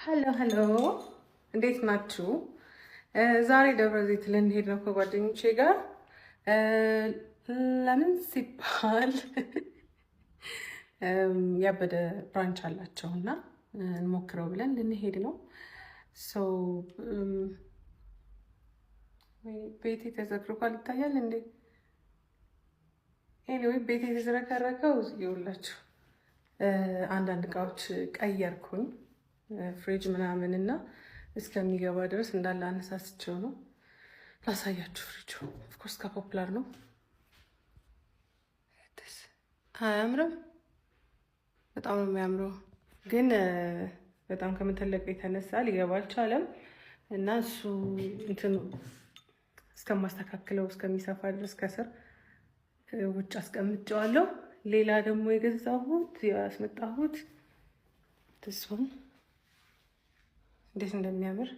ሄሎ እንዴት ናችሁ? ዛሬ ደብረ ዘይት ልንሄድ ነው ከጓደኞቼ ጋር። ለምን ሲባል ያበደ ብራንች አላቸውና እንሞክረው ብለን ልንሄድ ነው። ቤቴ ተዘግሯል ይታያል እንዴ? ኤኒዌይ ቤቴ የተዝረከረከው ይኸውላችሁ አንዳንድ እቃዎች ቀየርኩኝ ፍሪጅ ምናምን እና እስከሚገባ ድረስ እንዳለ አነሳስቸው ነው ላሳያችሁ። ፍሪጁ ኦፍኮርስ ከፖፕላር ነው። አያምርም? በጣም ነው የሚያምረው፣ ግን በጣም ከመተለቀ የተነሳ ሊገባ አልቻለም እና እሱ እንትኑ እስከማስተካክለው እስከሚሰፋ ድረስ ከስር ውጭ አስቀምጨዋለሁ። ሌላ ደግሞ የገዛሁት ያስመጣሁት ትስሆን እንዴት እንደሚያምር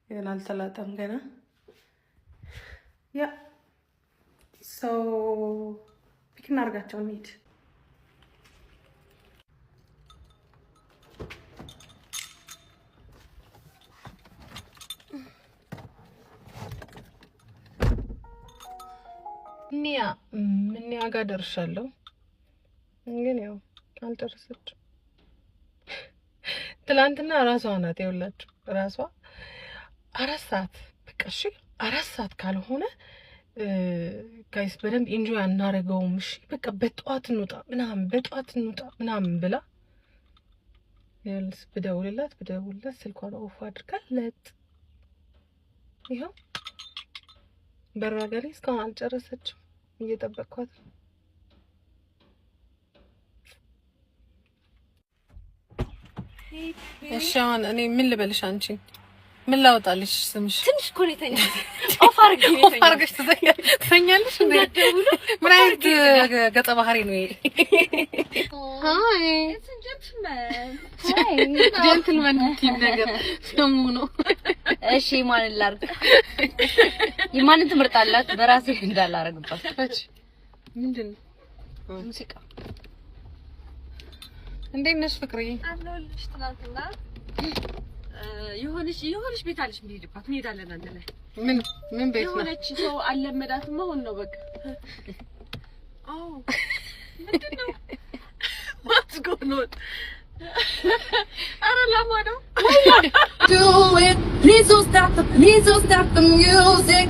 ገና አልተላጠም ገና። ያ ሰው ፒክ እናድርጋቸው እንሂድ። ኒያ ጋር ደርሻለሁ፣ ግን ያው አልጨረሰችም። ትላንትና ራሷ ናት የውላችሁ ራሷ 4 ሰዓት በቃ እሺ 4 ሰዓት ካልሆነ ጋይስ በደንብ ኢንጆይ አናደርገውም። እሺ በቃ በጠዋት እንውጣ ምናምን ብላ ያልስ ብደውልላት ስልኳን ኦፍ አድርጋለት ይኸው በራገሬ እስካሁን አልጨረሰችም። እየጠበቅኳት እሺ አሁን እኔ ምን ልበልሽ? አንቺ ምን ላውጣልሽ? ስምሽ ትንሽ እኮ ነው የተኛው። ኦፍ አድርገሽ ትተኛለሽ እንዴ? ምን አይነት ገጸ ባህሪ ነው ይሄ? ሃይ ጀንትልመን ቲም ነገር ስሙ ነው። እሺ ማን ላርግ? የማንን ትመርጣላት? በራሴ እንዳላረግባት። ምንድን ነው ሙዚቃ? እንዴት ነሽ ፍቅርዬ? አለሁልሽ። ትናንትና የሆነች ቤት አለች የምንሄድባት፣ እንሄዳለን አንድ ላይ። ምን ቤት ነው? የሆነች ሰው አለመዳትም አሁን ነው በቃ። አዎ ምንድን ነው what's going on? ኧረ ላማ ነው። Do it, please don't stop the music.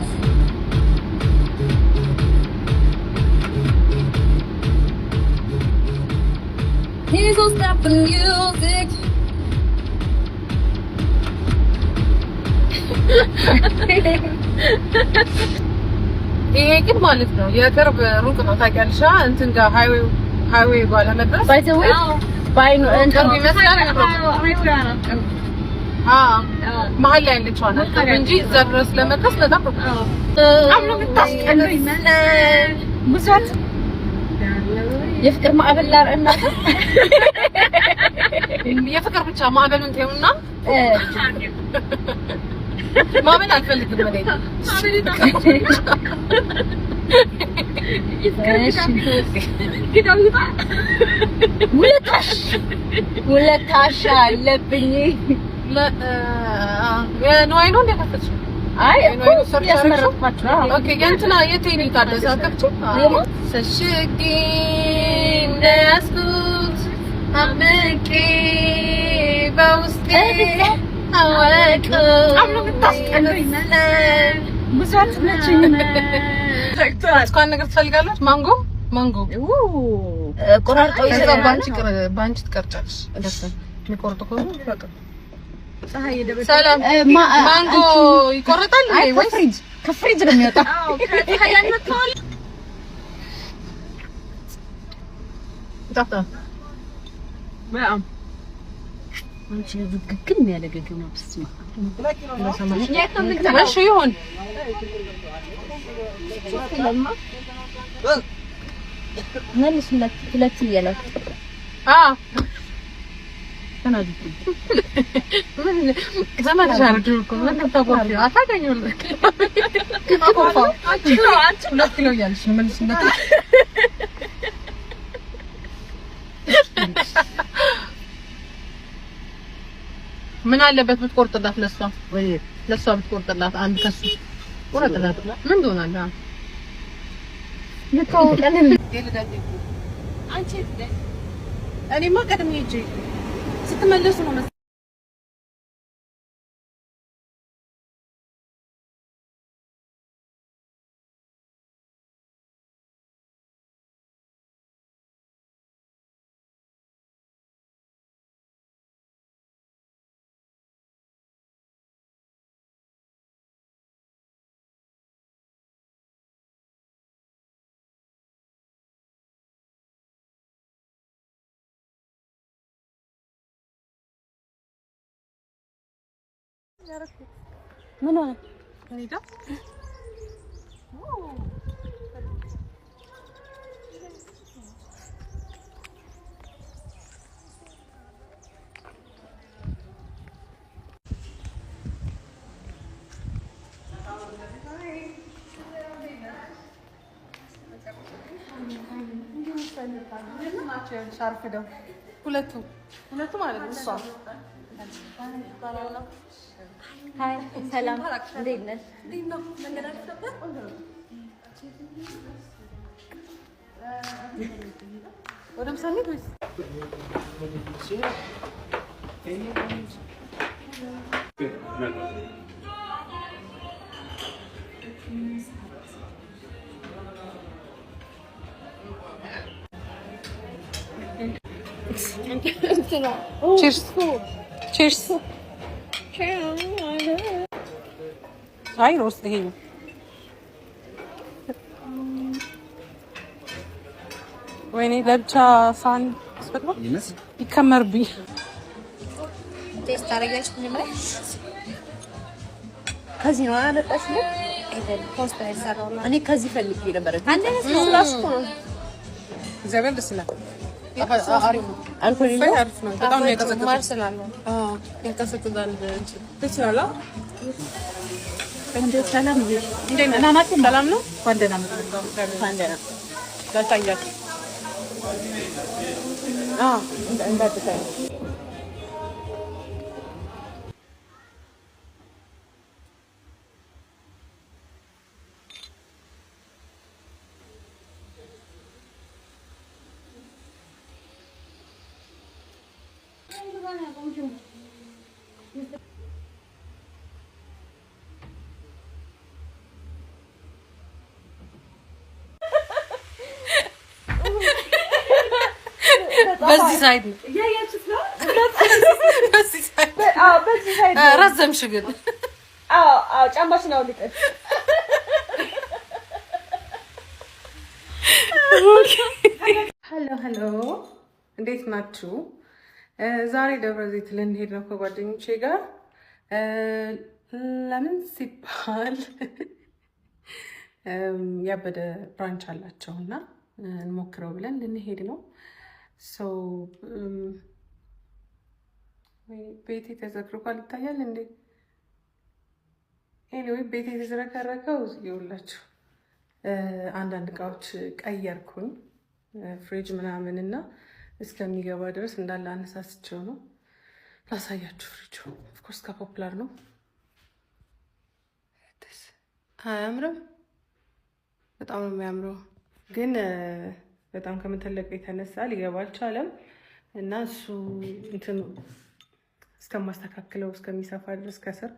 Please don't stop the music. ይሄ ግን ማለት ነው የቅርብ ሩቅ ነው ታውቂያለሽ? እንትን ጋር ሃይዌይ ጋር ለመድረስ ባይኑ እንትን ይመስላል። መሀል ላይ ያለችው ናት እንጂ እዛ ድረስ ለመድረስ በጣም ነው የምታስቀናኝ። ብዛት የፍቅር ማዕበል ላር እናት የፍቅር ብቻ ማዕበሉን ተይውና ማመን አልፈልግም ማለት ውለታሽ አለብኝ። ነዋይ ነው እንደከፈትሽ? አይ እኮ ያስመረጥኳችሁ። ኦኬ የእንትና የቴኒ ታደሰ አከብቹ ሰሽቂ እንደያስኩት አምቄ በውስጤ አወቅ አምኑ ብታስቀንኝ ብዛት ነችኝ። እስኳን ነገር ትፈልጋለች። ማንጎ ቆራርጠው ይዘው ባንቺ ትቀርጫለሽ። ደስ የሚቆርጡ ከሆነ በቃ ፀሐይ ደበሰ ሰላም ማንጎ ይቆርጣል ወይስ ከፍሪጅ ነው የሚወጣው? አዎ ከፀሐይ ያንወጣው ታታ በጣም አንቺ ዝግግም ያለ ገገማ ብስማ እሺ ይሁን። መልስለት ሁለት ይያላል። ተናድኩ ምን ዘመናዊ ድርኩ ምን ተቆርጥ አታገኙል ከቆፋ አንቺ 2 ኪሎ ያልሽ መልስለት ምን አለበት ብትቆርጥላት ለሷ ወይ ለሷ ብትቆርጥላት አንድ ከሱ ቆርጥላት ምን ትሆናለህ? ልታውቀልን አንቺ እኔማ ቀድሜ ሂጅ ስትመለሱ ነው መሰለኝ ምን ሆነ? እኔ ጋ ሻርፍደው ሁለቱ ማለት ነው እሷ ሃይ ሰላም፣ እንዴት ነሽ? ወደ ምሳሌ ወይስ ቺርስ አይ ሮስት ይሄ ወይኔ ለብቻ ሳን ስፈጥሮ ይከመርብኝ። ቴስት አደረጋች ምን ከዚህ ነው አመጣሽ ነው ፖስት ያሰራው ነው። እኔ ከዚህ ፈልጌ ነበር። አንዴ ስላስ ነው እግዚአብሔር ደስ ይላል። አሪፍ ነው። አልኮል ነው። በጣም ነው ያቀዘቀዘው። ማርሰናል ነው። ያቀዘቅዛል። ትችላላ እንዴ ሰላም ነው። እንዴ እናናት ሰላም ነው። ጓንደና ነው። ጓንደና ላታያት እንዳትታይ በዚህ ሳይድ ነው ያያችሁት ነው። በዚህ ሳይድ ረዘምሽ ግን ጫማሽን አውልቀሽ ሄሎ እንዴት ናችሁ? ዛሬ ደብረ ዘይት ልንሄድ ነው ከጓደኞቼ ጋር። ለምን ሲባል ያበደ ብራንች አላቸውና እንሞክረው ብለን ልንሄድ ነው። ቤቴ ተዘግሯል፣ ይታያል እንዴ? ኤኒዌይ ቤቴ የተዝረከረከው ይኸውላችሁ አንዳንድ እቃዎች ቀየርኩኝ፣ ፍሪጅ ምናምን እና እስከሚገባ ድረስ እንዳለ አነሳስቸው ነው። ላሳያችሁ። ፍሪጁ ኦፍኮርስ ከፖፕላር ነው። አያምርም? በጣም ነው የሚያምረው፣ ግን በጣም ከመተለቁ የተነሳ ሊገባ አልቻለም እና እሱ እንትን እስከማስተካክለው እስከሚሰፋ ድረስ ከስር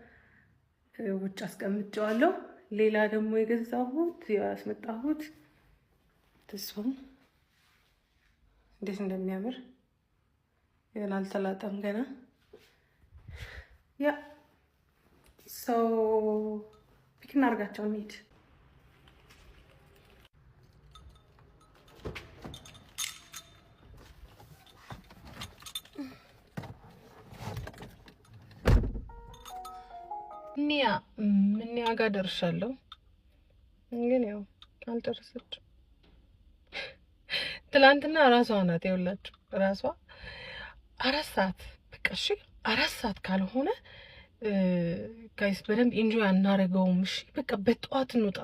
ውጭ አስቀምጨዋለሁ። ሌላ ደግሞ የገዛሁት ያስመጣሁት ትሱን እንዴት እንደሚያምር ገና አልተላጠም ገና። ያ ሰው ፒክ እናድርጋቸው እንሂድ። እኒያ ጋር ደርሻለሁ፣ ግን ያው አልጨረሰችም። ትላንትና ራሷ ናት የውላችሁ፣ ራሷ 4 ሰዓት በቃ እሺ፣ 4 ሰዓት ካልሆነ ጋይስ በደንብ ኢንጆይ አናደርገውም። እሺ በቃ በጠዋት እንውጣ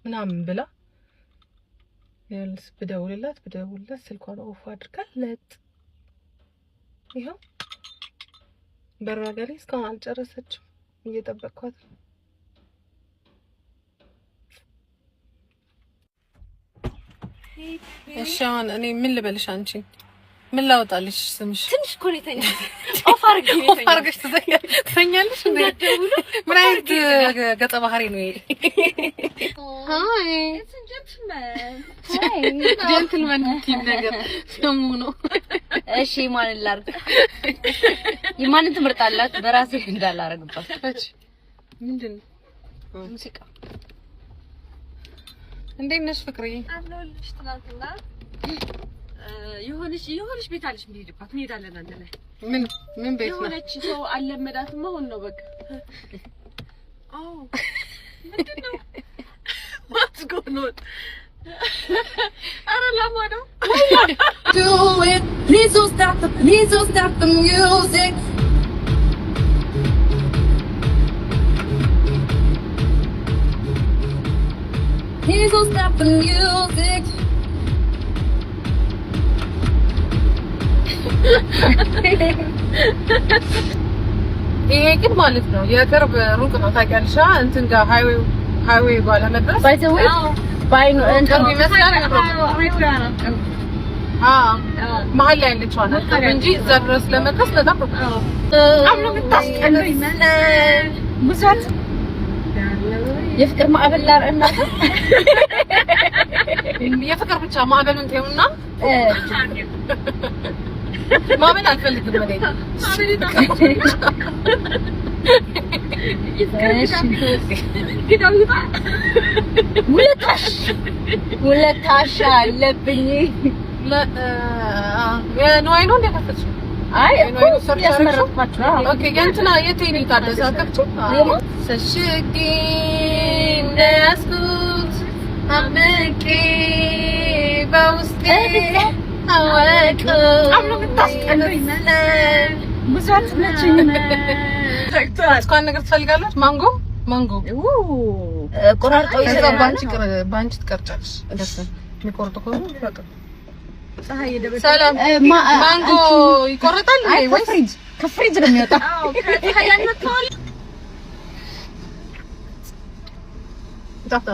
ምናምን ብላ ያልስ ብደውልላት ስልኳን ኦፍ አድርጋለት ይኸው በራገሬ እስካሁን አልጨረሰችም። እየጠበቅኳት። እሺ አሁን እኔ ምን ልበልሽ? አንቺ ምን ላውጣልሽ? ስምሽ ትንሽ እኮ ነው የተኛው። ኦፍ አድርገሽ ትተኛለሽ እንዴ? ምን አይነት ገጸ ባህሪ ነው ይሄ? ሃይ ጀንትልመን ነገር ስሙ ነው። እሺ ማንን ላድርግ? የማንን ትመርጣላት? በራሴ እንዳላረግባት። እሺ ምንድን ነው? ሙዚቃ። እንዴት ነሽ ፍቅርዬ? አለሁልሽ። ትናንትና የሆነች ቤት አለች እንሄድባት እንሄዳለን አንድ ላይ። ምን ቤት ነው? የሆነች ሰው አለመዳትም አሁን ነው በቃ። አዎ ምንድን ነው? What's going on? ኧረ ላማ ነው። Do it. Please don't stop the music. Please don't stop the music. ይሄ ግን ማለት ነው የቅርብ ሩቅ ነው ታውቂያለሽ? እንትን ጋር ሃይዌይ ጋር ለመድረስ ባይዘው ባይኑ ቅርብ ይመስላል። መሀል ላይ ያለችው ናት እንጂ እዛ ድረስ ለመድረስ በጣም ነው የምታስጠላኝ። ብዛት የፍቅር ማዕበል ላርና የፍቅር ብቻ ማዕበሉን ተይውና ማመን አልፈልግም ማለት ውለታሽ አለብኝ። የነዋይ ነው እንደከፈትሽው? አይ እኮ ያስመረጥኳቸው። ኦኬ የእንትና የቴኒ ታደሰ አከፍቱ ሰሽጊ እንደያዝኩት አምቄ በውስጤ አወቅሁ። ብዛት ነችኝ። እስኳን ነገር ትፈልጋለች። ማንጎ ቆራርጦ ይሰጣል። ባንቺ ትቀርጫለሽ። ደስ የሚቆርጡ ከሆነ በቃ ሰላም ማንጎ ይቆረጣል ወይስ ከፍሪጅ ነው የሚወጣው? አዎ ከታያን መጥቷል። ታታ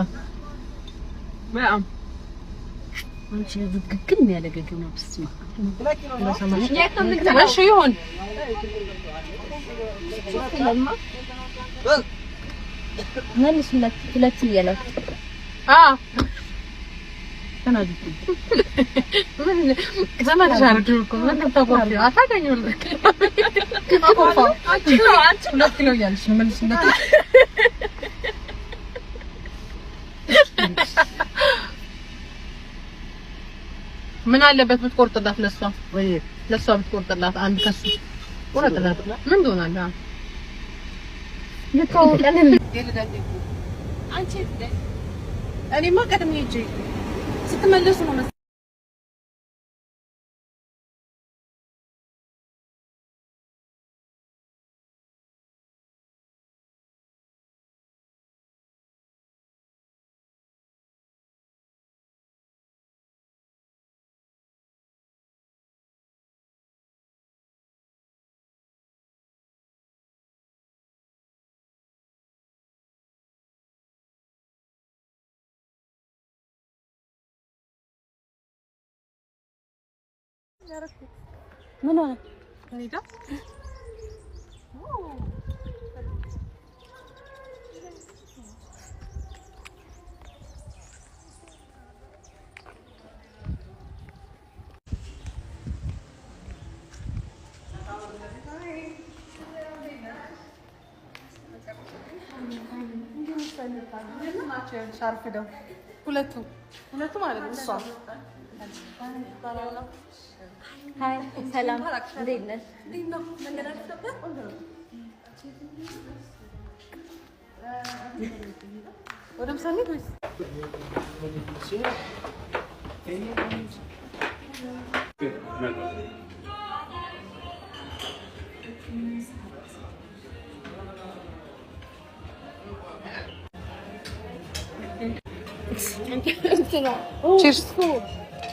በጣም አንቺ ዝግግም ያለ ገገማ ብስማ እሺ ይሁን። መልስ ሁለት ይያላል። ተናዱ ምን ዘመን ሻርዱ እኮ ምን ተቆርጥ አታገኙም። አንቺ ሁለት ኪሎ ያልሽ መልስ እንደት ምን አለበት ብትቆርጥላት? ለሷ ብትቆርጥላት አንድ ከሱ ቆርጥላት ምን ሆናል? አንቺ እኔማ ቀድሜ ሂጅ ስትመለሱ ነው መሰለኝ። ምን ሆነ? ሄዳ ሻርፍደው ሁለቱ ማለት ነው እሷ ሃይ ሰላም፣ እንዴት ነሽ? ወደ ምሳሌ ወይስ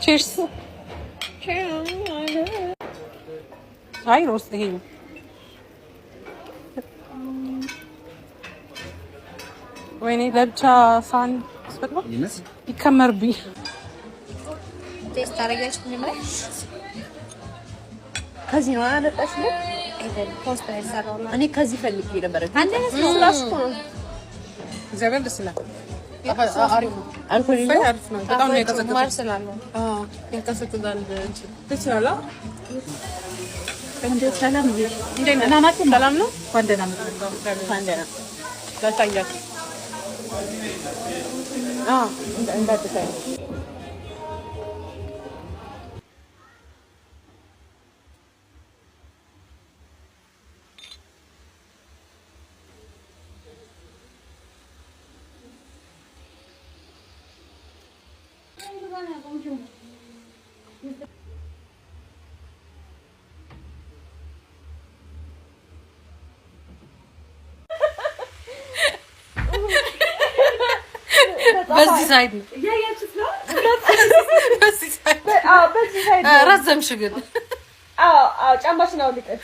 ቺርስ አይ ሮስት ይሄ ወይኔ ለብቻ ሳህን ስበጥባ ይከመርብኝ። ቴስት ታደርጊያለሽ? ከዚህ ነው አለጣሽ ነው አይደል? ፖስት ላይ ሰራው ነው። እኔ ከዚህ ፈልጌ ነበር። አንድ አይነት ነው ራሱ ነው። እግዚአብሔር ደስ ይላል። አሪፍ ነው። አልኮል ነው። በጣም ነው የቀዘቀዘው። ማርሰላል ነው። ያቀዘቅዛል እንጂ ትችላላ። እንዴት ሰላም ነው? እንዴት ነህ? ናናችሁ ሰላም ነው? እንኳን ደህና መጣችሁ። እንኳን ደህና ላሳያችሁ። እንዳትታይ በዚህ ሳይድ ነው ያያችሁት ነው። በዚህ ሳይድ በዚህ ሳይድ ረዘምሽ ግን ጫማሽን አውልቀሽ